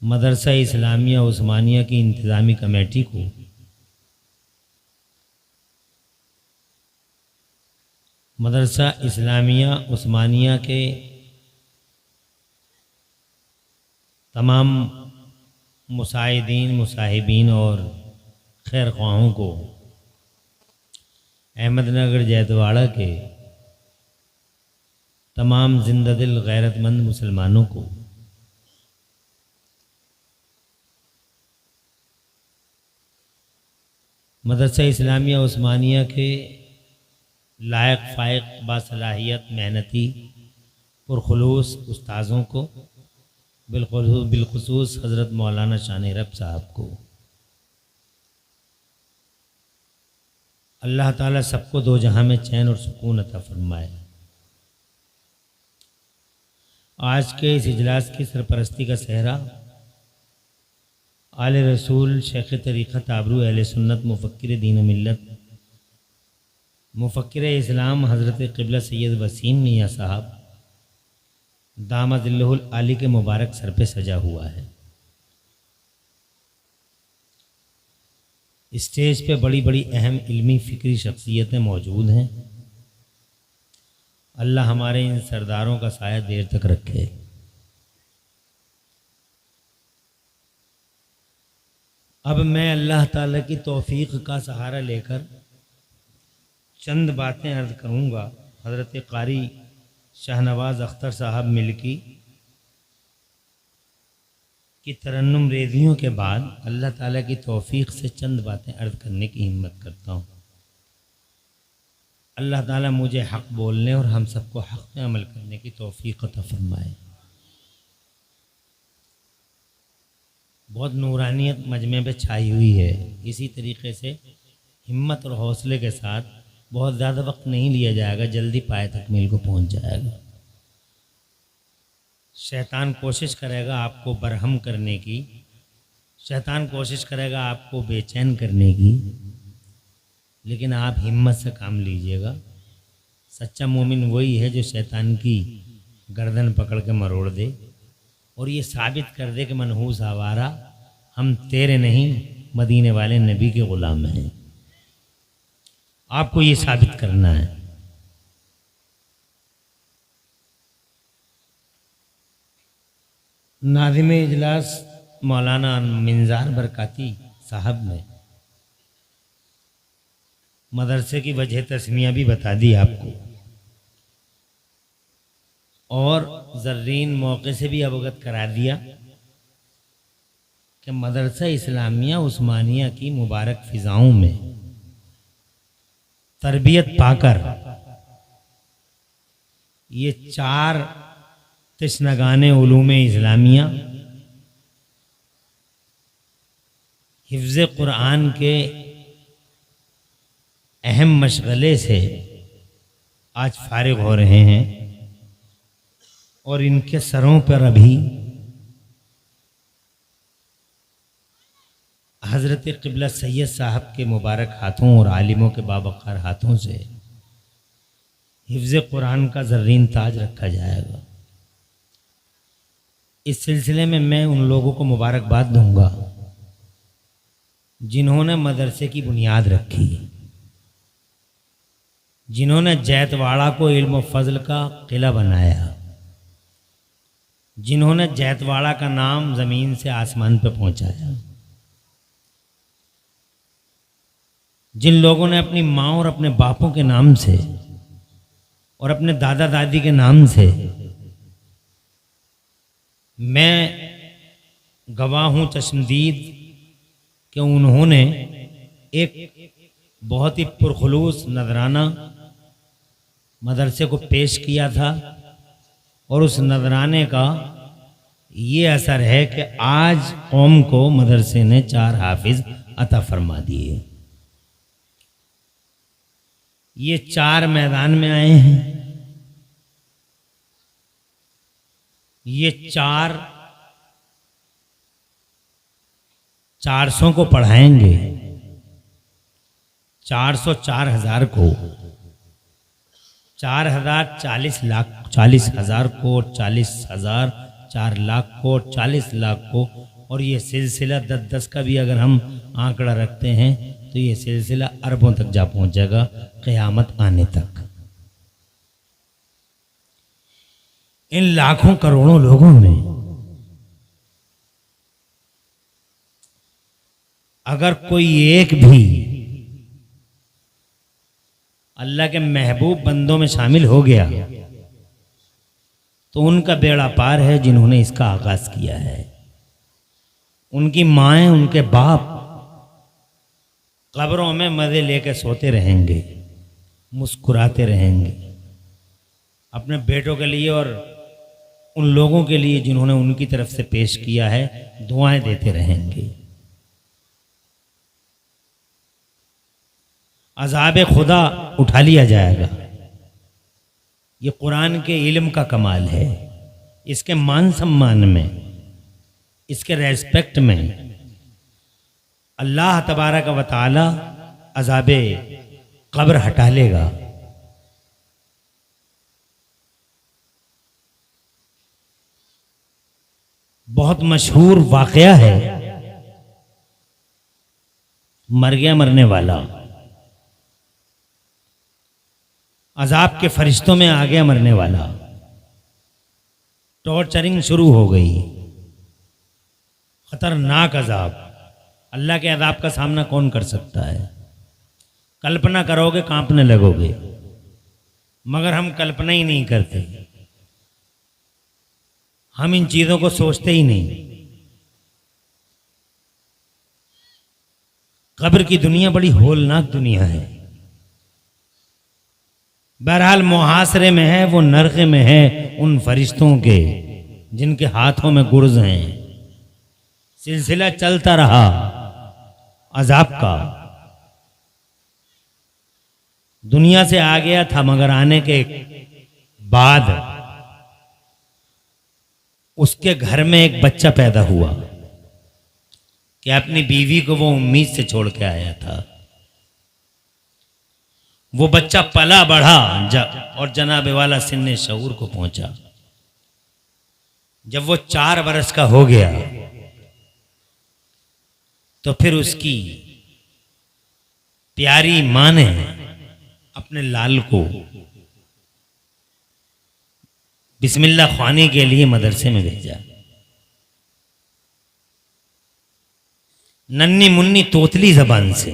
मदरसा इस्लामिया उस्मानिया की इंतज़ामी कमेटी को मदरसा इस्लामिया उस्मानिया के तमाम मुसाहिदीन, मुसाहिबीन और खैर ख्वाहों को, अहमदनगर जैतवाड़ा के तमाम जिंदा दिल गैरतमंद मुसलमानों को मदरसा इस्लामिया उस्मानिया के लायक फ़ाइक बासलाहियत मेहनती पुरखुलूस उस्ताज़ों को, बिलखुसूस हज़रत मौलाना शान रब साहब को अल्लाह ताला सबको दो जहां में चैन और सुकून अता फरमाए। आज के इस इजलास की सरपरस्ती का सहरा आले रसूल शेख तरीक़त आबरू अहले सुन्नत मुफ़क्किर दीन मिल्लत मुफ़क्किर इस्लाम हज़रत क़िबला सैयद वसीम मियाँ साहब दामदिल्लहुल आली के मुबारक सर पे सजा हुआ है। स्टेज पे बड़ी बड़ी अहम इल्मी फ़िक्री शख्सियतें मौजूद हैं। अल्लाह हमारे इन सरदारों का साया देर तक रखे। अब मैं अल्लाह ताला की तौफीक का सहारा लेकर चंद बातें अर्ज़ करूँगा। हज़रत क़ारी शाहनवाज़ अख्तर साहब मिल्की की तरन्नुम रेज़ियों के बाद अल्लाह ताला की तौफीक से चंद बातें अर्ज़ करने की हिम्मत करता हूँ। अल्लाह ताला मुझे हक़ बोलने और हम सबको हक़ में अमल करने की तौफीक अता फरमाए। बहुत नूरानियत मजमे पे छाई हुई है। इसी तरीक़े से हिम्मत और हौसले के साथ बहुत ज़्यादा वक्त नहीं लिया जाएगा, जल्दी पाए तकमील को पहुंच जाएगा। शैतान कोशिश करेगा आपको बरहम करने की, शैतान कोशिश करेगा आपको बेचैन करने की, लेकिन आप हिम्मत से काम लीजिएगा। सच्चा मोमिन वही है जो शैतान की गर्दन पकड़ के मरोड़ दे और ये साबित कर दे कि मनहूस आवारा, हम तेरे नहीं मदीने वाले नबी के ग़ुलाम हैं। आपको ये साबित करना है। नाज़िम इजलास मौलाना मिंज़ार बरकाती साहब ने मदरसे की वजह तस्मिया भी बता दी आपको और ज़र्रीन मौके से भी अवगत करा दिया कि मदरसा इस्लामिया उस्मानिया की मुबारक फ़िज़ाओं में तरबियत पाकर ये 4 तशनगाने उलूम इस्लामिया हिफ्ज़ कुरान के अहम मशगले से आज फारिग हो रहे हैं और इनके सरों पर अभी हज़रत क़िबला सैयद साहब के मुबारक हाथों और आलिमों के बावक़ार हाथों से हिफ्ज़ कुरान का ज़र्रीन ताज रखा जाएगा। इस सिलसिले में मैं उन लोगों को मुबारकबाद दूंगा जिन्होंने मदरसे की बुनियाद रखी, जिन्होंने जैतवाड़ा को इल्म फ़ज़ल का किला बनाया, जिन्होंने जैतवाड़ा का नाम ज़मीन से आसमान पर पहुंचाया, जिन लोगों ने अपनी माँ और अपने बापों के नाम से और अपने दादा दादी के नाम से, मैं गवाह हूँ चश्मदीद कि उन्होंने एक बहुत ही पुरखुलूस नजराना मदरसे को पेश किया था और उस नजराने का ये असर है कि आज कौम को मदरसे ने 4 हाफिज अता फरमा दिए। ये 4 मैदान में आए हैं, ये 400 को पढ़ाएंगे, 404,000 को, 4,000 40 लाख, 40,000 को, 40,000 4 लाख को, 40 लाख को और ये सिलसिला 10-10 का भी अगर हम आंकड़ा रखते हैं तो ये सिलसिला अरबों तक जा पहुंचेगा क़यामत आने तक। इन लाखों करोड़ों लोगों में अगर कोई एक भी अल्लाह के महबूब बंदों में शामिल हो गया तो उनका बेड़ा पार है, जिन्होंने इसका आगाज किया है। उनकी माएं, उनके बाप कब्रों में मजे लेकर सोते रहेंगे, मुस्कुराते रहेंगे अपने बेटों के लिए और उन लोगों के लिए जिन्होंने उनकी तरफ से पेश किया है, दुआएं देते रहेंगे। अज़ाब खुदा उठा लिया जाएगा। ये कुरान के इल्म का कमाल है। इसके मान सम्मान में, इसके रेस्पेक्ट में अल्लाह तबारक व तआला अज़ाब कब्र हटा लेगा। बहुत मशहूर वाक़या है, मर गया मरने वाला अजाब के फरिश्तों में आ गया मरने वाला, टॉर्चरिंग शुरू हो गई, खतरनाक अजाब। अल्लाह के अजाब का सामना कौन कर सकता है? कल्पना करोगे कांपने लगोगे, मगर हम कल्पना ही नहीं करते, हम इन चीजों को सोचते ही नहीं। कब्र की दुनिया बड़ी होलनाक दुनिया है। बहरहाल मुहासरे में है, वो नरक़े में है उन फरिश्तों के जिनके हाथों में गुर्ज हैं। सिलसिला चलता रहा अजाब का, दुनिया से आ गया था, मगर आने के बाद उसके घर में एक बच्चा पैदा हुआ कि अपनी बीवी को वो उम्मीद से छोड़ के आया था। वो बच्चा पला बढ़ा और जनाबे वाला सिन्ने शऊर को पहुंचा। जब वो 4 बरस का हो गया तो फिर उसकी प्यारी मां ने अपने लाल को बिस्मिल्लाह ख्वानी के लिए मदरसे में भेजा। नन्नी मुन्नी तोतली जबान से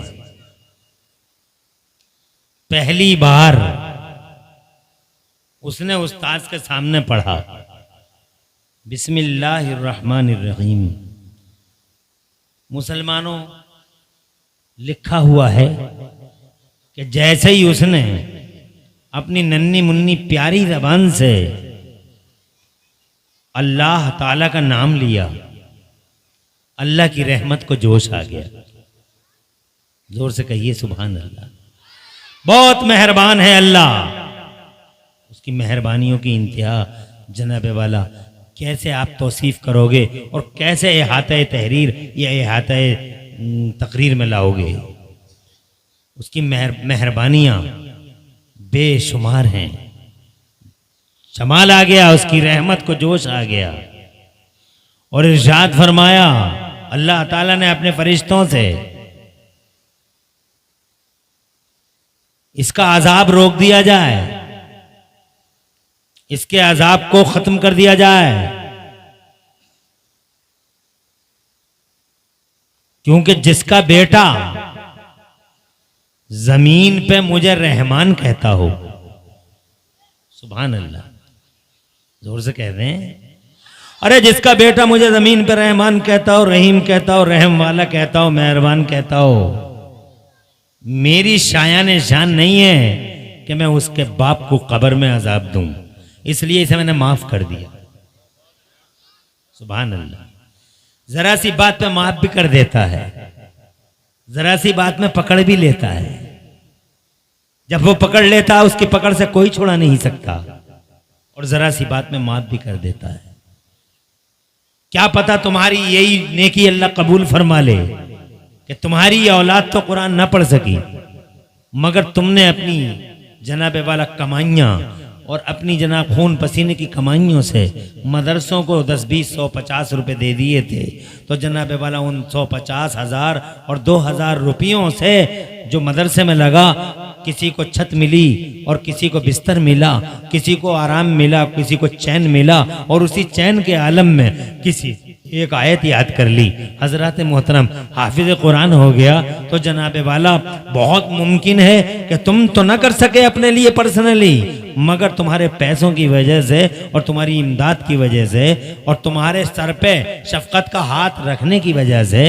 पहली बार उसने उस्ताद के सामने पढ़ा बिस्मिल्लाहिर्रहमानिर्रहीम। मुसलमानों, लिखा हुआ है कि जैसे ही उसने अपनी नन्नी मुन्नी प्यारी जबान से अल्लाह ताला का नाम लिया, अल्लाह की रहमत को जोश आ गया। जोर से कहिए सुभान अल्लाह। बहुत मेहरबान है अल्लाह, उसकी मेहरबानियों की इंतहा जनाबे वाला कैसे आप तौसीफ करोगे और कैसे इहाता तहरीर या इहाता तकरीर में लाओगे। उसकी मेहरबानियां बेशुमार हैं। जमाल आ गया, उसकी रहमत को जोश आ गया और इरशाद फरमाया अल्लाह ताला ने अपने फरिश्तों से इसका अजाब रोक दिया जाए, इसके अजाब को खत्म कर दिया जाए, क्योंकि जिसका बेटा जमीन पे मुझे रहमान कहता हो, सुभान अल्लाह, जोर से कह रहे हैं, अरे जिसका बेटा मुझे जमीन पे रहमान कहता हो, रहीम कहता हो, रहम वाला कहता हो, मेहरबान कहता हो, मेरी शायान शान नहीं है कि मैं उसके बाप को कब्र में अजाब दूं, इसलिए इसे मैंने माफ कर दिया। सुभान अल्लाह। जरा सी बात पे माफ भी कर देता है, जरा सी बात में पकड़ भी लेता है। जब वो पकड़ लेता है उसकी पकड़ से कोई छुड़ा नहीं सकता, और जरा सी बात में माफ भी कर देता है। क्या पता तुम्हारी यही नेकी अल्लाह कबूल फरमा ले कि तुम्हारी ये औलाद तो कुरान ना पढ़ सकी, मगर तुमने अपनी जनाबे वाला कमाइयां और अपनी जना खून पसीने की कमाइयों से मदरसों को 10, 20, 100, 50 रुपये दे दिए थे, तो जनाब वाला उन 150, 1000 और 2000 रुपयों से जो मदरसे में लगा, किसी को छत मिली और किसी को बिस्तर मिला, किसी को आराम मिला, किसी को चैन मिला, और उसी चैन के आलम में किसी एक आयत याद कर ली, हजरत मोहतरम हाफिज कुरान हो गया, तो जनाब वाला बहुत मुमकिन है कि तुम तो ना कर सके अपने लिए पर्सनली, मगर तुम्हारे पैसों की वजह से और तुम्हारी इमदाद की वजह से और तुम्हारे सर पे शफकत का हाथ रखने की वजह से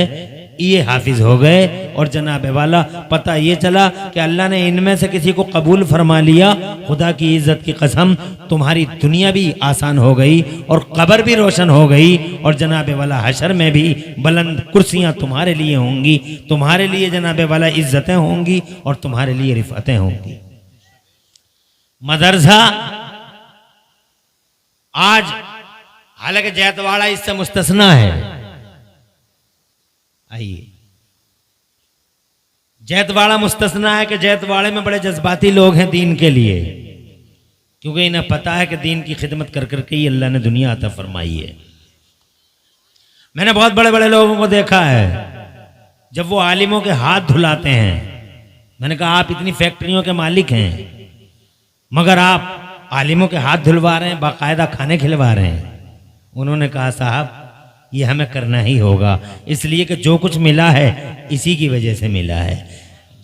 ये हाफिज हो गए। और जनाब वाला पता ये चला कि अल्लाह ने इनमें से किसी को कबूल फरमा लिया, खुदा की इज्जत की कसम तुम्हारी दुनिया भी आसान हो गई और कब्र भी रोशन हो गई, और जनाब वाला हशर में भी बुलंद कुर्सियां तुम्हारे लिए होंगी, तुम्हारे लिए जनाब वाला इज्जतें होंगी और तुम्हारे लिए रिफतें होंगी। मदरसा आज हालांकि जैतवाड़ा इससे मुस्तस्ना है, आइए जैतवाड़ा मुस्तस्ना है कि जैतवाड़े में बड़े जज्बाती लोग हैं दीन के लिए, क्योंकि इन्हें पता है कि दीन की खिदमत कर करके ही अल्लाह ने दुनिया अता फरमाई है। मैंने बहुत बड़े बड़े लोगों को देखा है जब वो आलिमों के हाथ धुलाते हैं, मैंने कहा आप इतनी फैक्ट्रियों के मालिक हैं मगर आप आलिमों के हाथ धुलवा रहे हैं, बाकायदा खाने खिलवा रहे हैं। उन्होंने कहा साहब ये हमें करना ही होगा, इसलिए कि जो कुछ मिला है इसी की वजह से मिला है।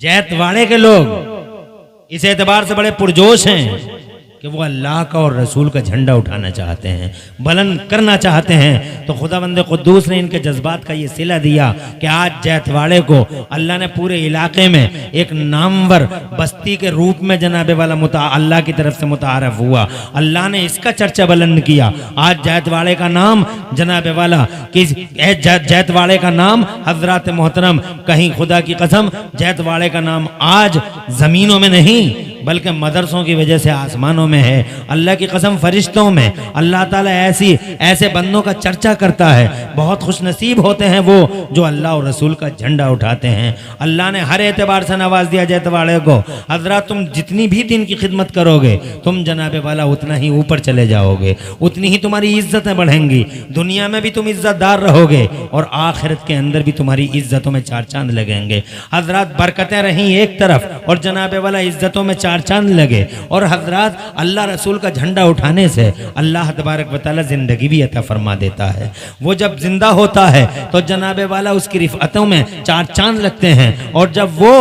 जैतवाड़े के लोग इस एतबार से बड़े पुरजोश हैं कि वो अल्लाह का और रसूल का झंडा उठाना चाहते हैं, बुलंद करना चाहते हैं। तो खुदावंद कुद्दूस ने इनके जज्बात का ये सिला दिया कि आज जैतवाड़े को अल्लाह ने पूरे इलाके में एक नामवर बस्ती के रूप में जनाबे वाला अल्लाह की तरफ से मुतारफ हुआ, अल्लाह ने इसका चर्चा बुलंद किया। आज जैतवाड़े का नाम जनाबे वाला जैतवाड़े का नाम हजरत मोहतरम, कहीं खुदा की कसम जैतवाड़े का नाम आज जमीनों में नहीं बल्कि मदरसों की वजह से आसमानों में है। अल्लाह की कसम फरिश्तों में अल्लाह ताला ऐसे बंदों का चर्चा करता है। बहुत खुशनसीब होते हैं वो जो अल्लाह और रसूल का झंडा उठाते हैं। अल्लाह ने हर एतबार से नवाज दिया जैतवाड़े को। हजरत तुम जितनी भी दिन की खिदमत करोगे तुम जनाबे वाला उतना ही ऊपर चले जाओगे, उतनी ही तुम्हारी इज्जतें बढ़ेंगी, दुनिया में भी तुम इज्जतदार रहोगे और आखिरत के अंदर भी तुम्हारी इज्जतों में चार चांद लगेंगे। हजरत बरकतें रहीं एक तरफ और जनाबे वाला इज्जतों में चार चांद लगे। और हजरत अल्लाह रसूल का झंडा उठाने से अल्लाह तबारक व तआला जिंदगी भी अता फरमा देता है। वो जब जिंदा होता है तो जनाबे वाला उसकी रिफअतों में चार चांद लगते हैं, और जब वो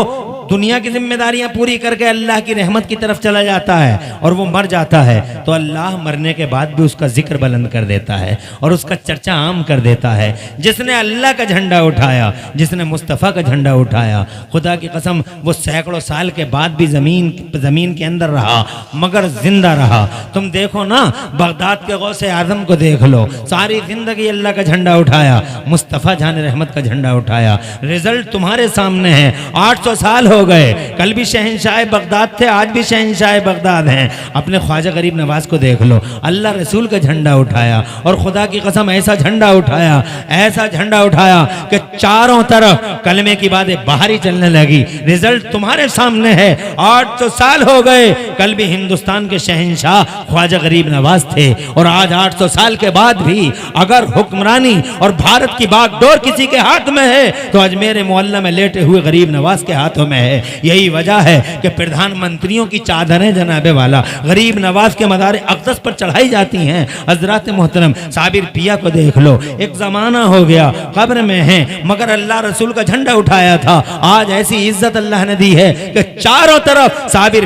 दुनिया की जिम्मेदारियां पूरी करके अल्लाह की रहमत की तरफ चला जाता है और वो मर जाता है तो अल्लाह मरने के बाद भी उसका जिक्र बुलंद कर देता है और उसका चर्चा आम कर देता है। जिसने अल्लाह का झंडा उठाया, जिसने मुस्तफ़ा का झंडा उठाया, खुदा की कसम वो सैकड़ों साल के बाद भी जमीन के अंदर रहा मगर जिंदा रहा। तुम देखो ना, बगदाद के गौसे आजम को देख लो, सारी जिंदगी अल्लाह का झंडा उठाया, मुस्तफ़ा जान रहमत का झंडा उठाया। रिजल्ट तुम्हारे सामने है। 800 साल हो गए, कल भी शहंशाह बगदाद थे, आज भी शहंशाह बगदाद हैं। अपने ख्वाजा गरीब नवाज को देख लो, अल्लाह रसूल का झंडा उठाया और खुदा की कसम ऐसा झंडा उठाया, ऐसा झंडा उठाया कि चारों तरफ कलमे की बातें बाहर ही चलने लगी। रिजल्ट तुम्हारे सामने है। 800 साल हो गए, कल भी हिंदुस्तान के शहंशाह ख्वाजा गरीब नवाज थे और आज 800 साल के बाद भी अगर हुक्मरानी और भारत की बागडोर किसी के हाथ में है तो अजमेर मोहल्ला में लेटे हुए गरीब नवाज के हाथों में है। यही वजह है कि प्रधानमंत्रियों की चादरें जनाबे वाला गरीब नवाज के मदार अक़दस पर चढ़ाई जाती हैं। हजरत मोहतरम साबिर पिया को देख लो, एक जमाना हो गया कब्र में है मगर अल्लाह रसूल का झंडा उठाया था। आज ऐसी इज्जत अल्लाह ने दी है कि चारों तरफ साबिर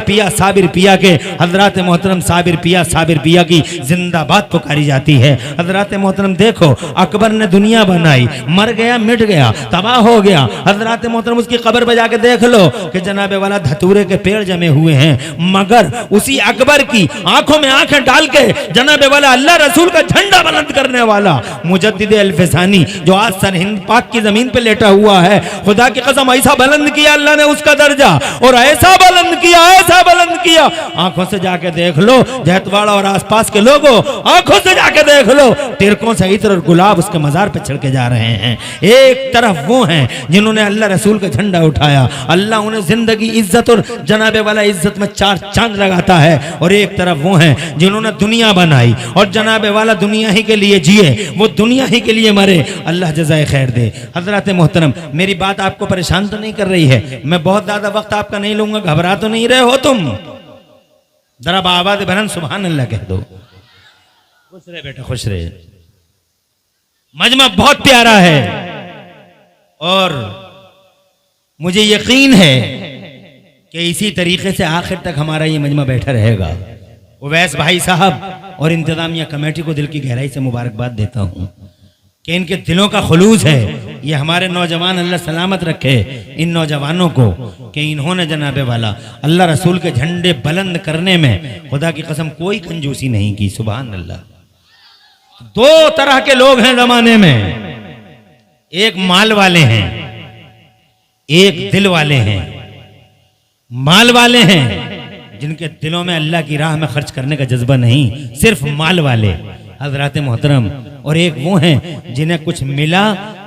पिया के हजरत मोहतरम साबिर पिया की जिंदाबाद पुकारी जाती है। हजरत मोहतरम देखो, अकबर ने दुनिया बनाई, मर गया, मिट गया, तबाह हो गया। हजरत मोहतरम उसकी कब्र पे जाके देख लो कि जनाबे वाला धतूरे के पेड़ जमे हुए हैं, मगर उसी अकबर की आंखों में आंखें डाल के जनाबे वाला अल्लाह रसूल का झंडा बुलंद करने वाला मुजद्दिद अल-फ़सानी जो आज सरहिंद पाक की जमीन पे लेटा हुआ है, खुदा की कसम ऐसा बुलंद किया अल्लाह ने उसका दर्जा, और ऐसा बुलंद किया। आंखों से जाके देख लो, जैतवाड़ा और आसपास के लोगों आंखों से जाके देख लो, तिरकों से इत्र और गुलाब उसके मजार पे छिड़के जा रहे हैं। एक तरफ वो हैं जिन्होंने अल्लाह रसूल का झंडा उठाया, अल्लाह अल्लाह उन्हें जिंदगी, इज्जत और जनाबे वाला इज्जत में 4 चांद लगाता है। और एक तरफ वो हैं जिन्होंने दुनिया बनाई और जनाबे वाला दुनिया ही के लिए जिए, वो दुनिया ही के लिए मरे। अल्लाह जज़ाए खैर दे। हजरत मोहतरम, मेरी बात आपको परेशान तो नहीं कर रही है? मैं बहुत ज्यादा वक्त आपका नहीं लूंगा, घबरा तो नहीं रहे हो तुम? जरा आवाज़ बुलंद सुभान अल्लाह कह दो। खुश रहे बेटा, खुश रहे। मजमा बहुत प्यारा है और मुझे यकीन है कि इसी तरीके से आखिर तक हमारा ये मजमा बैठा रहेगा। उवैस भाई साहब और इंतजामिया कमेटी को दिल की गहराई से मुबारकबाद देता हूँ कि इनके दिलों का खुलूस है। ये हमारे नौजवान, अल्लाह सलामत रखे इन नौजवानों को कि इन्होंने जनाबे वाला अल्लाह रसूल के झंडे बुलंद करने में खुदा की कसम कोई कंजूसी नहीं की। सुभान अल्लाह। 2 तरह के लोग हैं जमाने में, एक माल वाले हैं, एक दिल वाले हैं। माल वाले हैं जिनके दिलों में अल्लाह की राह में खर्च करने का जज्बा नहीं, सिर्फ माल वाले हजरत मोहतरम। और एक वो हैं जिन्हें कुछ मिला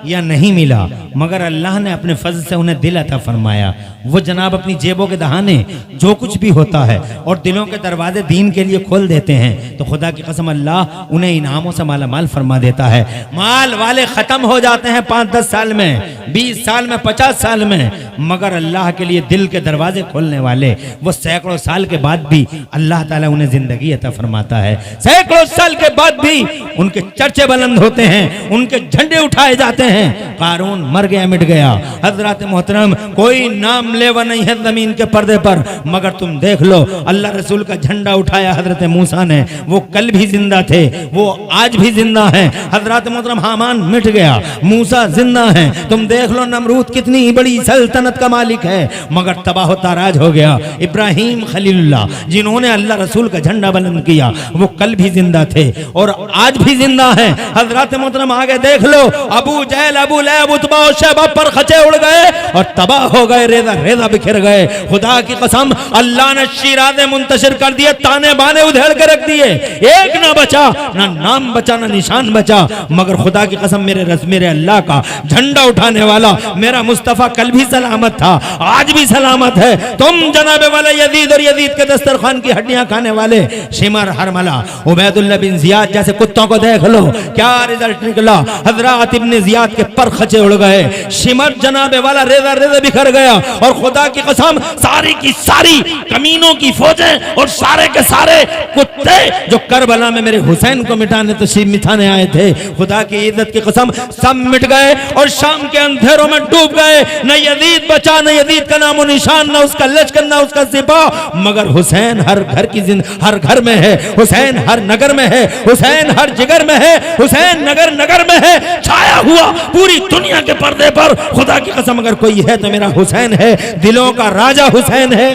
या नहीं मिला मगर अल्लाह ने अपने फजल से उन्हें दिल अता फरमाया। वो जनाब अपनी जेबों के दहाने जो कुछ भी होता है और दिलों के दरवाजे दीन के लिए खोल देते हैं तो खुदा की कसम अल्लाह उन्हें इनामों से माला माल फरमा देता है। माल वाले खत्म हो जाते हैं 5-10 साल में, 20 साल में, 50 साल में, मगर अल्लाह के लिए दिल के दरवाजे खोलने वाले वो सैकड़ों साल के बाद भी अल्लाह ताला उन्हें जिंदगी अता फरमाता है। सैकड़ों साल के बाद भी उनके चर्चे बुलंद होते हैं, उनके झंडे उठाए जाते हैं। कारून मर गया, मिट गया। हजरत मोहतरम, कोई नाम लेवा नहीं है जमीन के पर्दे पर, मगर तुम देख लो अल्लाह रसूल का झंडा उठाया हजरत मूसा ने। वो कल भी जिंदा थे, वो आज भी जिंदा हैं। हजरत मोहतरम, हामान मिट गया, मूसा जिंदा है। तुम देख लो नमरूद कितनी बड़ी सल्तनत का मालिक है मगर तबाह ताराज हो गया। इब्राहिम खलीलुल्लाह जिन्होंने अल्लाह रसूल का झंडा बुलंद किया वो कल भी जिंदा थे और आज भी जिंदा है। हजरत मोहतरम, आगे देख लो, अबू जहल, अबू लहब, उतबा और शैबा पर खचे उड़ गए और तबाह हो गए, रेजा रेजा बिखर गए। खुदा की कसम अल्लाह ने शिराज़े मुंतशिर कर दिए, ताने बाने उधेड़ के रख दिए, एक ना बचा, ना नाम बचा, ना निशान बचा। मगर खुदा की कसम मेरे अल्लाह का झंडा उठाने वाला मेरा मुस्तफा कल भी सलामत था, आज भी सलामत है। तुम जनाबे वाले यजीद और यजीद के दस्तरखान की हड्डियां खाने वाले शिमर हरमला, उबैदुल्लाह बिन जियाद जैसे कुत्तों को देख लो, क्या रिजल्ट निकला। हजरत इब्ने जियाद के पर खचे उड़ गए, शिमर जनाबे वाला रेजा रेजा बिखर गया। और खुदा की कसम सारी की सारी कमीनों की फौजें और सारे के सारे कुत्ते जो करबला में मेरे हुसैन को मिटाने तशरीफ मिठाने आए थे, खुदा की इज्जत की कसम सब मिट गए और शाम के अंधेरों में डूब गए। न यजीद बचा, न यजीद का नामो निशान, न उसका लश्कर, न उसका सिपाह, मगर हुसैन हर घर में है, हुसैन हर नगर में है, हुसैन हर जिगर में है, हुसैन नगर नगर में है, छाया हुआ पूरी दुनिया के पर्दे पर। खुदा की कसम अगर कोई है तो मेरा हुसैन है, दिलों का राजा हुसैन है।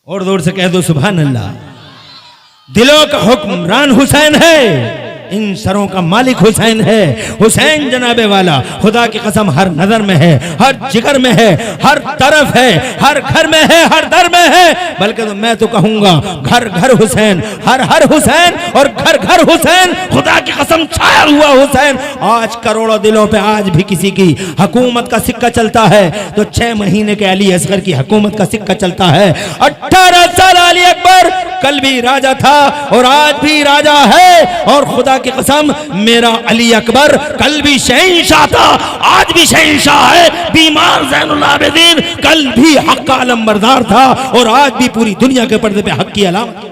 और दूर से कह दो सुभान अल्लाह। दिलों का हुक्मरान हुसैन है, इन सरों का मालिक हुसैन है। हुसैन जनाबे वाला खुदा की कसम हर नजर में है, हर जिगर में है, हर तरफ है, हर घर में है, हर दर में है। बल्कि तो मैं तो कहूंगा घर घर हुसैन, हर हर हुसैन और घर घर हुसैन। खुदा की कसम छाया हुआ हुसैन। आज करोड़ों दिलों पे आज भी किसी की हुकूमत का सिक्का चलता है तो 6 महीने के अली असगर की हुकूमत का सिक्का चलता है। 18 साल अली अकबर कल भी राजा था और आज भी राजा है। और खुदा की कसम मेरा अली अकबर कल भी शहंशाह था, आज भी शहंशाह है। बीमार ज़ैनुल आबिदीन कल भी हक का अलमबरदार था और आज भी पूरी दुनिया के पर्दे पे हक की अलामत।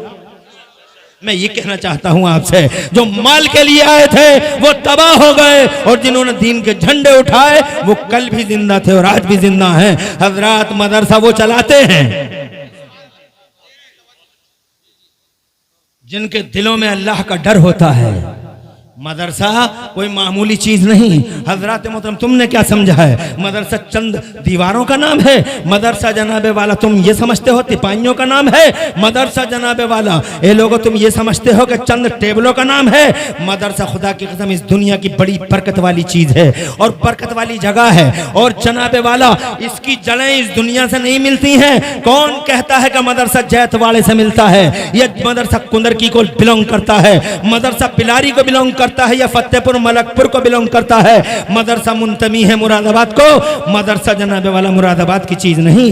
मैं ये कहना चाहता हूं आपसे, जो माल के लिए आए थे वो तबाह हो गए और जिन्होंने दीन के झंडे उठाए वो कल भी जिंदा थे और आज भी जिंदा हैं। हजरात मदरसा वो चलाते हैं जिनके दिलों में अल्लाह का डर होता है। मदरसा कोई मामूली चीज नहीं। हजरत मोहतरम, तुमने क्या समझा है मदरसा चंद दीवारों का नाम है? मदरसा जनाबे वाला तुम ये समझते हो तिपाहियों का नाम है? मदरसा जनाबे वाला ये लोगों तुम ये समझते हो कि चंद टेबलों का नाम है? मदरसा खुदा की कसम इस दुनिया की बड़ी बरकत वाली चीज है और बरकत वाली जगह है। और जनाबे वाला इसकी जड़ें इस दुनिया से नहीं मिलती हैं। कौन कहता है कि मदरसा जैतवाड़े से मिलता है? यह मदरसा कुंदरकी को बिलोंग करता है, मदरसा पिलारी को बिलोंग करता करता है या फतेहपुर मलकपुर को बिलोंग करता है, मदरसा मुंतमी है मुरादाबाद को। मदरसा जनाबे वाला मुरादाबाद की चीज नहीं,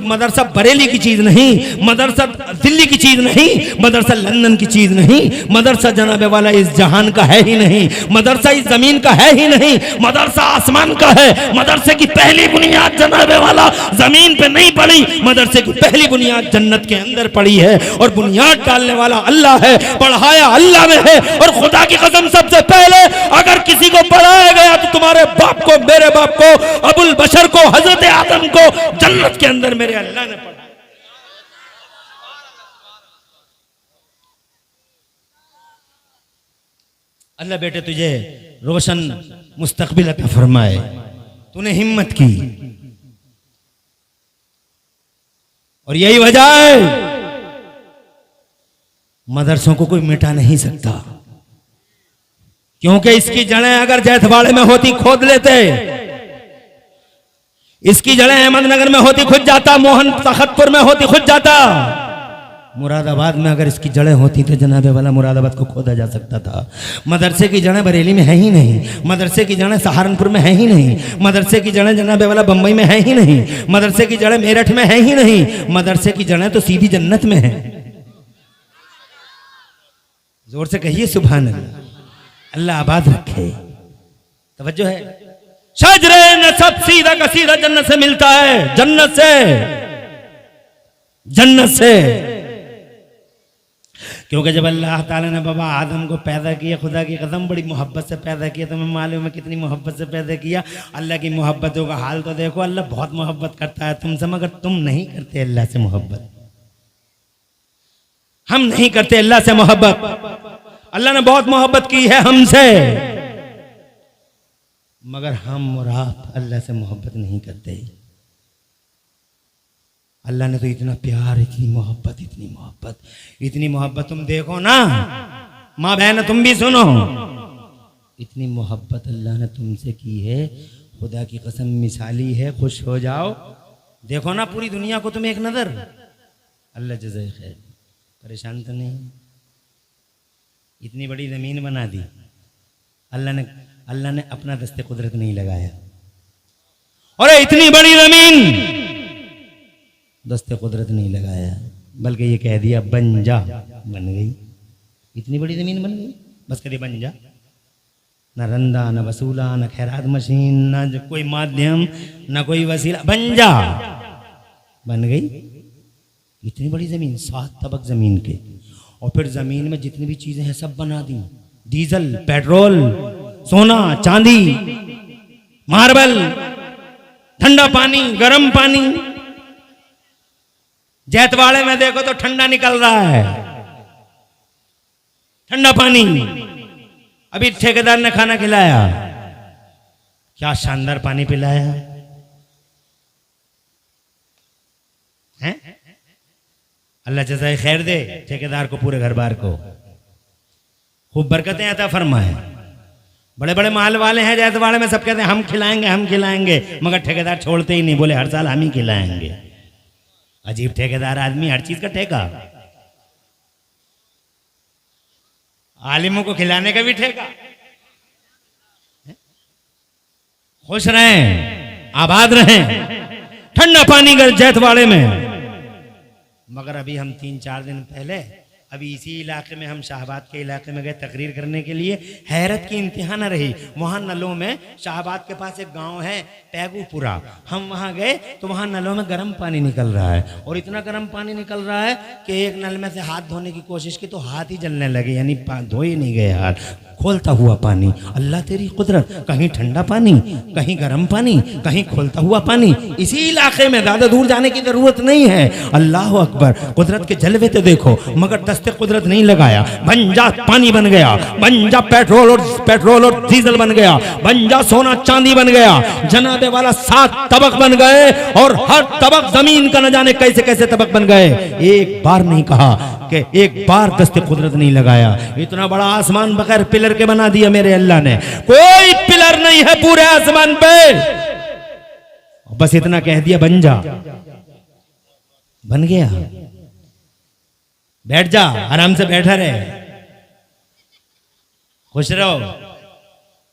मदरसा बरेली की चीज नहीं, मदरसा दिल्ली की चीज नहीं, मदरसा लंदन की चीज नहीं, मदरसा जनाबे वाला इस जहान का है ही नहीं, मदरसा इस जमीन का है ही नहीं, मदरसा आसमान का है। मदरसे की पहली बुनियाद जनाबे वाला जमीन पे नहीं पड़ी, मदरसे की पहली बुनियाद जन्नत के अंदर पड़ी है और बुनियाद डालने वाला अल्लाह है, पढ़ाया अल्लाह में है। और खुदा की कसम सबसे पहले अगर किसी को पढ़ाया गया तो तुम्हारे बाप को, मेरे बाप को, अबुल बशर को, हजरत आदम को जन्नत के अंदर मेरे अल्लाह ने पढ़ाया। अल्लाह बेटे तुझे रोशन मुस्तकबिल अता फरमाए, तूने हिम्मत की और यही वजह है मदरसों को कोई मिटा नहीं सकता, क्योंकि इसकी जड़ें अगर जैतवाड़े में होती खोद लेते, इसकी जड़ें अहमदनगर में होती खुद जाता, मोहन तखतपुर में होती खुद जाता, मुरादाबाद में अगर इसकी जड़ें होती तो जनाबे वाला मुरादाबाद को खोदा जा सकता था। मदरसे की जड़ें बरेली में है ही नहीं, मदरसे की जड़ें सहारनपुर में है ही नहीं, मदरसे की जड़ें जनाबे वाला बंबई में है ही नहीं, मदरसे की जड़ें मेरठ में है ही नहीं, मदरसे की जड़ें तो सीधी जन्नत में है। जोर से कहिए सुभान अल्लाह। अल्लाह आबाद रखे। तवज्जो है। शजरे नसब सीधा का सीधा जन्नत से मिलता है, जन्नत से, जन्नत से। क्योंकि जब अल्लाह ताला ने बाबा आदम को पैदा किया, खुदा की कसम बड़ी मोहब्बत से पैदा किया। तुम्हें मालूम है कितनी मोहब्बत से पैदा किया। अल्लाह की मोहब्बतों का हाल तो देखो, अल्लाह बहुत मोहब्बत करता है तुमसे, मगर तुम नहीं करते अल्लाह से मोहब्बत। हम नहीं करते अल्लाह से मोहब्बत। अल्लाह ने बहुत मोहब्बत की है हमसे, मगर हम और आप अल्लाह से मोहब्बत नहीं करते। अल्लाह ने तो इतना प्यार, इतनी मोहब्बत, इतनी मोहब्बत, इतनी मोहब्बत। तुम देखो ना माँ बहन, तुम भी सुनो, इतनी मोहब्बत अल्लाह ने तुमसे की है, खुदा की कसम मिसाली है। खुश हो जाओ, देखो ना पूरी दुनिया को तुम एक नजर। अल्लाह जज़ाए खैर। परेशान तो नहीं? इतनी बड़ी जमीन बना दी अल्लाह ने अपना दस्ते कुदरत नहीं लगाया। और इतनी बड़ी जमीन दस्ते कुदरत नहीं लगाया, बल्कि ये कह दिया बन जा, बन गई। इतनी बड़ी जमीन बन गई, बस कह दिया बन जा। न रंदा, न वसूला, न खैरात मशीन, न कोई माध्यम, न कोई वसीला, बन जा, बन गई। इतनी बड़ी जमीन, 7 तबक जमीन के। और फिर जमीन में जितनी भी चीजें हैं सब बना दी। डीजल, पेट्रोल, सोना, चांदी, मार्बल, ठंडा पानी, गर्म पानी। जैतवाड़े में देखो तो ठंडा निकल रहा है, ठंडा पानी। अभी ठेकेदार ने खाना खिलाया, क्या शानदार पानी पिलाया है। अल्लाह जज़ाए खैर दे ठेकेदार को, पूरे घर बार को खूब बरकतें अता फरमाए। बड़े बड़े माल वाले हैं जैतवाड़े में, सब कहते हैं हम खिलाएंगे, हम खिलाएंगे, मगर ठेकेदार छोड़ते ही नहीं, बोले हर साल हम ही खिलाएंगे। अजीब ठेकेदार आदमी, हर चीज का ठेका। आलिमों को खिलाने का भी ठेका। खुश रहें, आबाद रहें, ठंडा पानी कर जैतवाड़े में। मगर अभी हम 3-4 दिन पहले अभी इसी इलाके में, हम शाहबाद के इलाके में गए तकरीर करने के लिए। हैरत की इंतहा न रही। वहाँ नलों में, शाहबाद के पास एक गांव है पैगूपुरा, हम वहाँ गए तो वहाँ नलों में गर्म पानी निकल रहा है। और इतना गर्म पानी निकल रहा है कि एक नल में से हाथ धोने की कोशिश की तो हाथ ही जलने लगे, यानी धोए नहीं गए हाथ। खोलता हुआ पानी, अल्लाह तेरी कुदरत, कहीं ठंडा पानी, कहीं गर्म पानी, कहीं खोलता हुआ पानी। इसी इलाके में, ज़्यादा दूर जाने की ज़रूरत नहीं है। अल्लाह अकबर, कुदरत के जलवे तो देखो, मगर दस्ते कुदरत नहीं लगाया। बन जा पानी बन गया, बन जा पेट्रोल और डीजल बन गया, बन जा सोना चांदी बन गया। जनाबे वाला 7 तबक बन गए, और हर तबक जमीन का न जाने कैसे कैसे तबक बन गए। एक बार नहीं कहा कि एक बार दस्ते कुदरत नहीं लगाया। इतना बड़ा आसमान बगैर पिलर के बना दिया मेरे अल्लाह ने। कोई पिलर नहीं है पूरे आसमान पे, बस इतना कह दिया बन जा, बन गया। बैठ जा, आराम से बैठा रहे। खुश रहो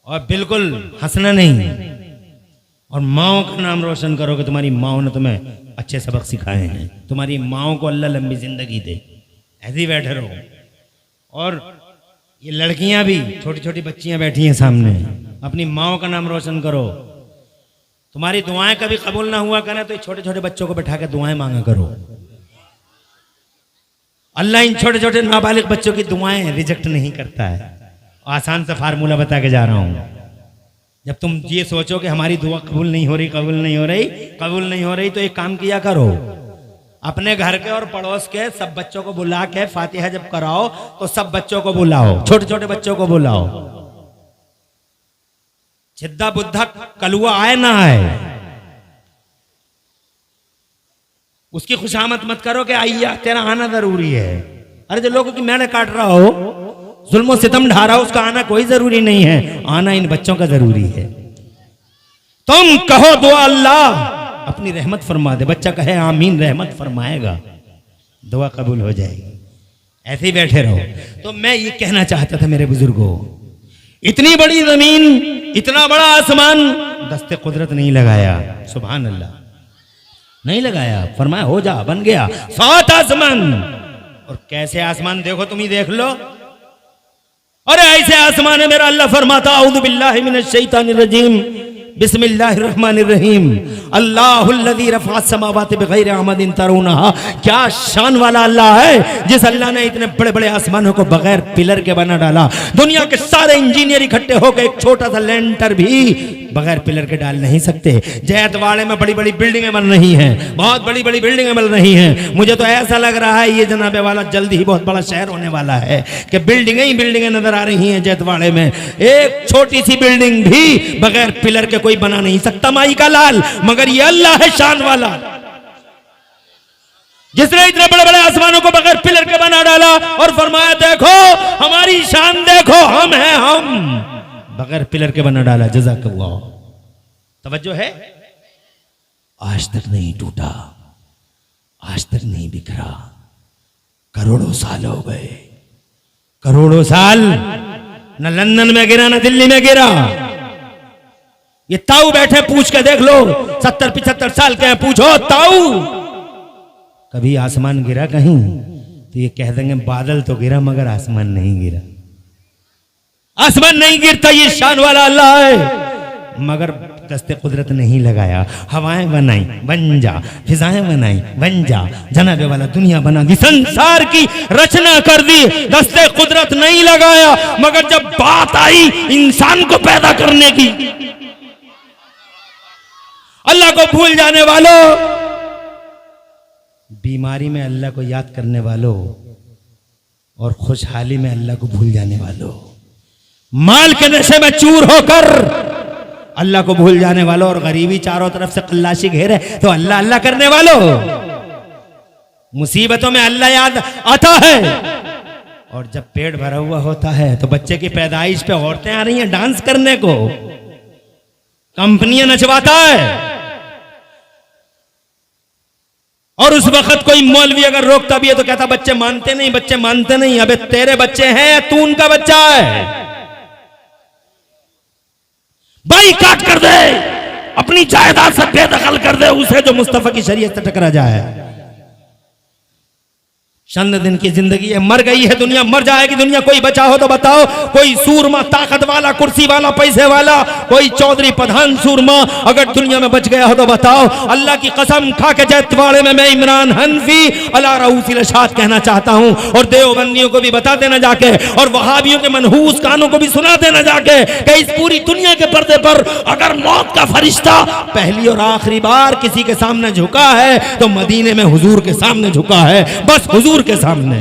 और बिल्कुल हंसना नहीं। और माओ का नाम रोशन करो कि तुम्हारी माओ ने तुम्हें अच्छे सबक सिखाए हैं। तुम्हारी माओ को अल्लाह लंबी जिंदगी दे। ऐसे ही बैठे रहो। और ये लड़कियां भी, छोटी छोटी बच्चियां बैठी हैं सामने, अपनी माओ का नाम रोशन करो। तुम्हारी दुआएं कभी कबूल ना हुआ करें तो छोटे छोटे बच्चों को बैठा के दुआएं मांगा करो। अल्लाह इन छोटे छोटे नाबालिग बच्चों की दुआएं रिजेक्ट नहीं करता है। आसान सा फार्मूला बता के जा रहा हूं। जब तुम ये सोचो कि हमारी दुआ कबूल नहीं हो रही, कबूल नहीं हो रही, तो एक काम किया करो, अपने घर के और पड़ोस के सब बच्चों को बुला के फातिहा जब कराओ तो सब बच्चों को बुलाओ, छोटे छोटे बच्चों को बुलाओ। छिद्दा बुद्धा कलुआ आए ना आए, उसकी खुशामद मत करो कि आइया तेरा आना जरूरी है। अरे जो लोगों की मेहनत काट रहा हो, जुल्म सितम ढा रहा हो, उसका आना कोई जरूरी नहीं है, आना इन बच्चों का जरूरी है। तुम कहो दुआ अल्लाह अपनी रहमत फरमा दे, बच्चा कहे आमीन, रहमत फरमाएगा, दुआ कबूल हो जाएगी। ऐसे ही बैठे रहो। तो मैं ये कहना चाहता था मेरे बुजुर्गों, इतनी बड़ी जमीन, इतना बड़ा आसमान, दस्ते कुदरत नहीं लगाया। सुभान अल्लाह, नहीं लगाया, फरमाया हो जा, बन गया 7 आसमान। और कैसे आसमान देखो, तुम ही देख लो। अरे ऐसे आसमान है मेरा अल्लाह फरमाता, औज़ु बिल्लाहि मिनश शैतानिर रजीम, बिस्मिल्लाहिर रहमानिर रहीम, अल्लाहुल्लज़ी रफ़अस समावाति बिग़ैरि अमदिन तरूनहा। क्या शान वाला अल्लाह है जिस अल्लाह ने इतने बड़े बड़े आसमानों को बगैर पिलर के बना डाला। दुनिया के सारे इंजीनियर इकट्ठे होकर एक छोटा सा लेंटर भी बगैर पिलर के डाल नहीं सकते। जैतवाड़े में बड़ी बड़ी बिल्डिंगें बन रही हैं, बहुत बड़ी बड़ी बिल्डिंगें बन रही हैं। मुझे तो ऐसा लग रहा है ये जनाबे वाला जल्दी ही बहुत बड़ा शहर होने वाला है कि बिल्डिंगें ही बिल्डिंगें नजर आ रही हैं जैतवाड़े में। एक छोटी सी बिल्डिंग भी बगैर पिलर के कोई बना नहीं सकता, माई का लाल। मगर ये अल्लाह है शान वाला, जिसने इतने बड़े बड़े आसमानों को बगैर पिलर के बना डाला और फरमाया देखो हमारी शान देखो, हम हैं, हम बगैर पिलर के बना डाला। जज़ाकल्लाह। तवज्जो है, आज तक नहीं टूटा, आज तक नहीं बिखरा, करोड़ों साल हो गए, करोड़ों साल, न लंदन में गिरा न दिल्ली में गिरा। ये ताऊ बैठे, पूछ के देख लो, 70-75 साल के हैं, पूछो ताऊ कभी आसमान गिरा कहीं? तो ये कह देंगे बादल तो गिरा मगर आसमान नहीं गिरा। आसमान नहीं गिरता, ये शान वाला अल्लाह है, मगर दस्ते कुदरत नहीं लगाया। हवाएं बनाई, बन जा, फिजाएं बनाई, बन जा, जनाबे वाला दुनिया बना दी, संसार की रचना कर दी, दस्ते कुदरत नहीं लगाया। मगर जब बात आई इंसान को पैदा करने की, अल्लाह को भूल जाने वालों, बीमारी में अल्लाह को याद करने वालों, और खुशहाली में अल्लाह को भूल जाने वालों, माल के नशे में चूर होकर अल्लाह को भूल जाने वालों, और गरीबी चारों तरफ से कल्लाशी घेरे तो अल्लाह अल्लाह करने वालों, मुसीबतों में अल्लाह याद आता है। और जब पेट भरा हुआ होता है तो बच्चे की पैदाइश पे औरतें आ रही हैं डांस करने को, कंपनियां नचवाता है। और उस वक्त कोई मौलवी अगर रोकता भी है तो कहता बच्चे मानते नहीं, बच्चे मानते नहीं। अबे तेरे बच्चे हैं या तू उनका बच्चा है? भाई काट कर दे, अपनी जायदाद से बेदखल कर दे उसे जो मुस्तफा की शरीयत से टकरा जाए। चंद दिन की जिंदगी है, मर गई है दुनिया, मर जाएगी दुनिया। कोई बचा हो तो बताओ, कोई सूरमा ताकत वाला, कुर्सी वाला, पैसे वाला, कोई चौधरी प्रधान सूरमा अगर दुनिया में बच गया हो तो बताओ। अल्लाह की कसम खा के जैतवाड़े में मैं इमरान हनफी अला रऊसिल अशाद कहना चाहता हूं, और देवबंदियों को भी बता देना जाके, और वहाबियों के मनहूस कानों को भी सुना देना जाके कि इस पूरी दुनिया के पर्दे पर अगर मौत का फरिश्ता पहली और आखिरी बार किसी के सामने झुका है तो मदीने में हुजूर के सामने झुका है, बस हुजूर के सामने।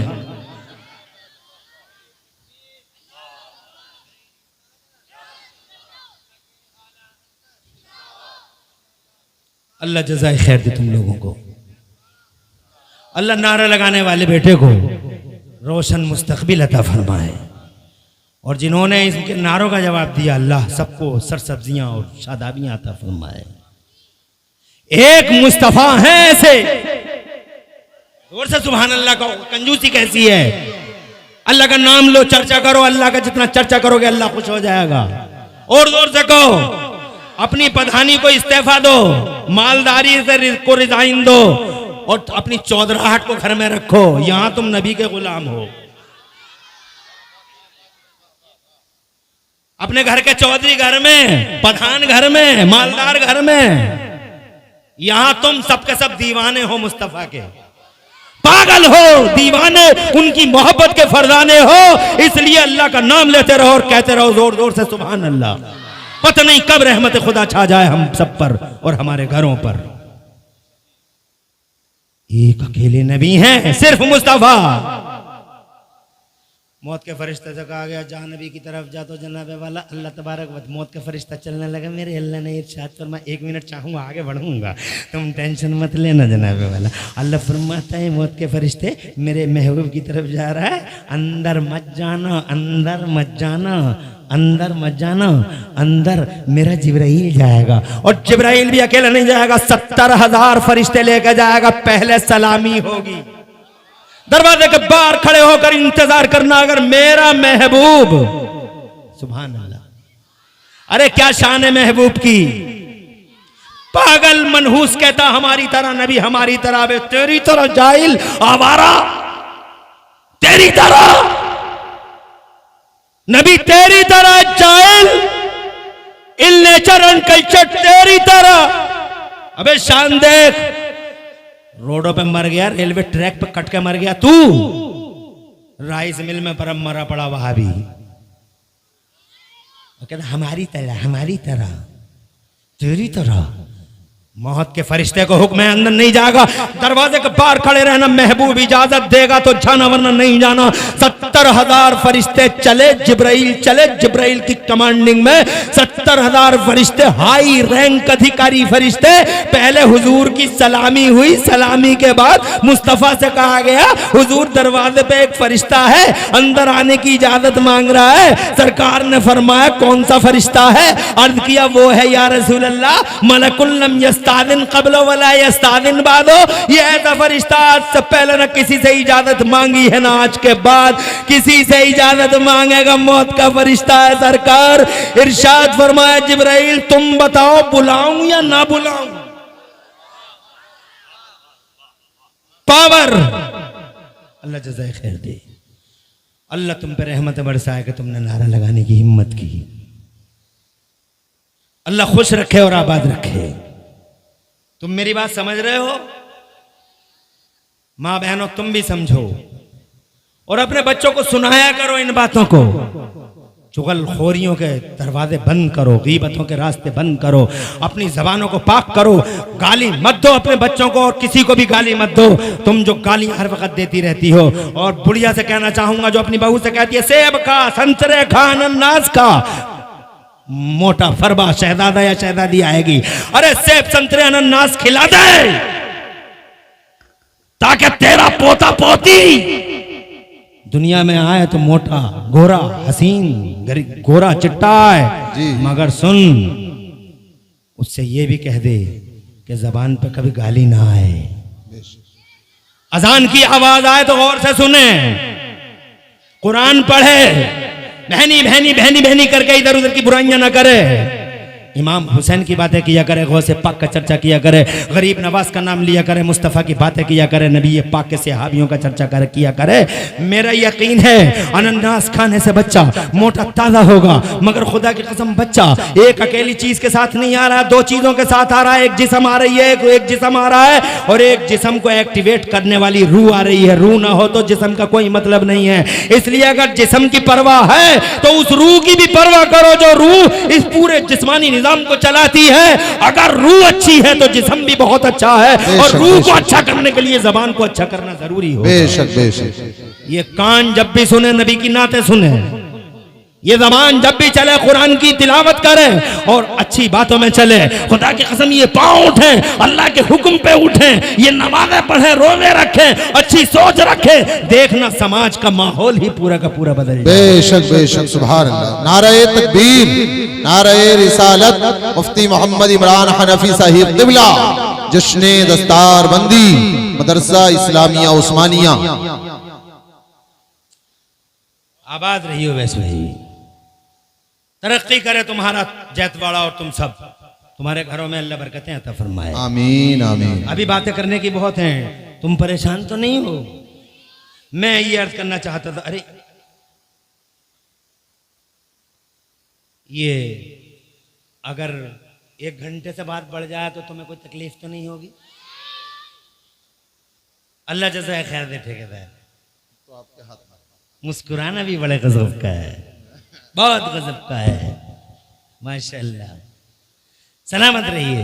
अल्लाह जज़ाए खैर दे तुम लोगों को। अल्लाह नारा लगाने वाले बेटे को रोशन मुस्तकबिल अता फरमाए, और जिन्होंने इसके नारों का जवाब दिया अल्लाह सबको सरसब्जियां और शादाबियां अता फरमाए। एक मुस्तफा है ऐसे, और से सुभान अल्लाह का कंजूसी कैसी है। अल्लाह का नाम लो, चर्चा करो, अल्लाह का जितना चर्चा करोगे अल्लाह खुश हो जाएगा। और जोर से कहो, अपनी प्रधानी को इस्तीफा दो, मालदारी से को रिजाइन दो और अपनी चौधराहट को घर में रखो। यहां तुम नबी के गुलाम हो। अपने घर के चौधरी घर में, प्रधान घर में, मालदार घर में, यहां तुम सबके सब दीवाने हो मुस्तफा के, पागल हो, दीवाने, उनकी मोहब्बत के फरजाने हो। इसलिए अल्लाह का नाम लेते रहो और कहते रहो जोर जोर से सुभान अल्लाह। पता नहीं कब रहमत खुदा छा जाए हम सब पर और हमारे घरों पर। एक अकेले नबी हैं, सिर्फ मुस्तफा। मौत के फरिश्ते से कहा गया जा नबी की तरफ जा, तो जनाब वाला अल्लाह तबारक व मौत का फरिश्ता चलने लगा। मेरे अल्लाह ने इरशाद फरमा 1 मिनट चाहूँगा आगे बढ़ूंगा, तुम टेंशन मत लेना जनाब वाला। अल्लाह फरमाता है मौत के फरिश्ते मेरे महबूब की तरफ जा रहा है, अंदर मत जाना, अंदर मत जाना, अंदर मत जाना, अंदर मेरा जिब्राइल जाएगा। और जिब्राइल भी अकेला नहीं जाएगा, 70,000 फरिश्ते लेकर जाएगा। पहले सलामी होगी, दरवाजे के बाहर खड़े होकर इंतजार करना, अगर मेरा महबूब, सुभान अल्लाह। अरे क्या शान है महबूब की। पागल मनहूस कहता हमारी तरह नबी, हमारी तरह, बे तेरी तरह जाहिल आवारा, तेरी तरह नबी, तेरी तरह जाहिल, इल नेचर अनकल्चर, तेरी तरह। अबे शान देख, रोडों पे मर गया, रेलवे ट्रैक पे कट के मर गया तू, राइस मिल में परम मरा पड़ा वहां भी। कहता हमारी तरह, हमारी तरह, तेरी तरह। मौत के फरिश्ते को हुक्म है अंदर नहीं जाएगा, दरवाजे के बाहर खड़े रहना, महबूब इजाजत देगा तो जाना वरना नहीं जाना। 70,000 फरिश्ते चले, जिब्राइल चले, जिब्राइल की कमांडिंग में 70,000 फरिश्ते, हाई रैंक अधिकारी फरिश्ते। पहले हुजूर की सलामी हुई, सलामी के बाद मुस्तफा से कहा गया हुजूर दरवाजे पे एक फरिश्ता है, अंदर आने की इजाजत मांग रहा है। सरकार ने फरमाया कौन सा फरिश्ता है? अर्ज किया वो है या रसूल अल्लाह मलकुल लम यस्तादिन क़ब्ल वला यस्तादिन बादो, ये ऐसा फरिश्ता आज से पहले न किसी से इजाजत मांगी है ना आज के बाद किसी से इजाजत मांगेगा। मौत का फरिश्ता है। सरकार इरशाद फरमाया जिब्राइल तुम बताओ बुलाऊं या ना बुलाऊं? पावर, अल्लाह जज़ाए खैर दे। अल्लाह तुम पे रहमत बरसाए कि तुमने नारा लगाने की हिम्मत की। अल्लाह खुश रखे और आबाद रखे। तुम मेरी बात समझ रहे हो? मां बहनों तुम भी समझो और अपने बच्चों को सुनाया करो इन बातों को। चुगलखोरियों के दरवाजे बंद करो, गीबतों के रास्ते बंद करो, अपनी जबानों को पाक करो। गाली मत दो अपने बच्चों को और किसी को भी गाली मत दो। तुम जो गाली हर वक्त देती रहती हो। और बुढ़िया से कहना चाहूंगा जो अपनी बहू से कहती है सेब खा, संतरे खा, अनानास खा, मोटा फरबा शहजादा या शहजादी आएगी। अरे सेब संतरे अनानास खिला दे ताकि तेरा पोता पोती दुनिया में आए तो मोटा, गोरा, हसीन, गोरा चिट्टा है। मगर सुन, उससे ये भी कह दे कि जबान पे कभी गाली ना आए। अजान की आवाज आए तो गौर से सुने, कुरान पढ़े, बहनी बहनी बहनी बहनी करके इधर उधर की बुराइयां ना करे। इमाम हुसैन की बातें किया करे, गौसे पाक का चर्चा किया करे, गरीब नवाज का नाम लिया करे, मुस्तफ़ा की बातें किया करे, नबी पाक के सहाबियों का चर्चा करे किया करे। मेरा यकीन है अनानास खाने से बच्चा मोटा ताज़ा होगा। मगर खुदा की कसम बच्चा एक अकेली चीज के साथ नहीं आ रहा, दो चीजों के साथ आ रहा है। एक जिस्म आ रही है, एक जिस्म आ रहा है और एक जिस्म को एक्टिवेट करने वाली रूह आ रही है। रूह ना हो तो जिस्म का कोई मतलब नहीं है। इसलिए अगर जिस्म की परवाह है तो उस रूह की भी परवाह करो जो रूह इस पूरे जिस्मानी निजाम को चलाती है। अगर रूह अच्छी है तो जिस्म भी बहुत अच्छा है और रूह को अच्छा करने के लिए जबान को अच्छा करना जरूरी हो। बेशक बेशक। ये कान जब भी सुने नबी की नाते सुने, ये जबान जब भी चले कुरान की तिलावत करे और अच्छी बातों में चले। खुदा की कसम ये पांव उठे, अल्लाह के हुक्म पे उठे, ये नमाजें पढ़े, रोजे रखे, अच्छी सोच रखे, देखना समाज का माहौल ही पूरा का पूरा बदल जाए। बेशक बेशक, सुभान अल्लाह। नारे तकबीर, नारे रिसालत। मुफ्ती मोहम्मद इमरान हनफी साहिब क़िबला, जश्ने दस्तार बंदी, मदरसा इस्लामिया उस्मानिया। आबाद रहियो वैसे ही, तरक्की करे तुम्हारा जैतवाड़ा और तुम सब, तुम्हारे घरों में अल्लाह बरकतें अता फरमाए। आमीन आमीन। अभी बातें करने की बहुत हैं, तुम परेशान तो नहीं हो? मैं ये अर्ज करना चाहता था, अरे ये अगर 1 घंटे से बात बढ़ जाए तो तुम्हें कोई तकलीफ तो नहीं होगी? अल्लाह जज़ाए खैर दे ठेकेदार। तो आपके हाथ में मुस्कुराना भी बड़े गजब का है, बहुत गजब का है, माशाल्लाह। सलामत रहिए।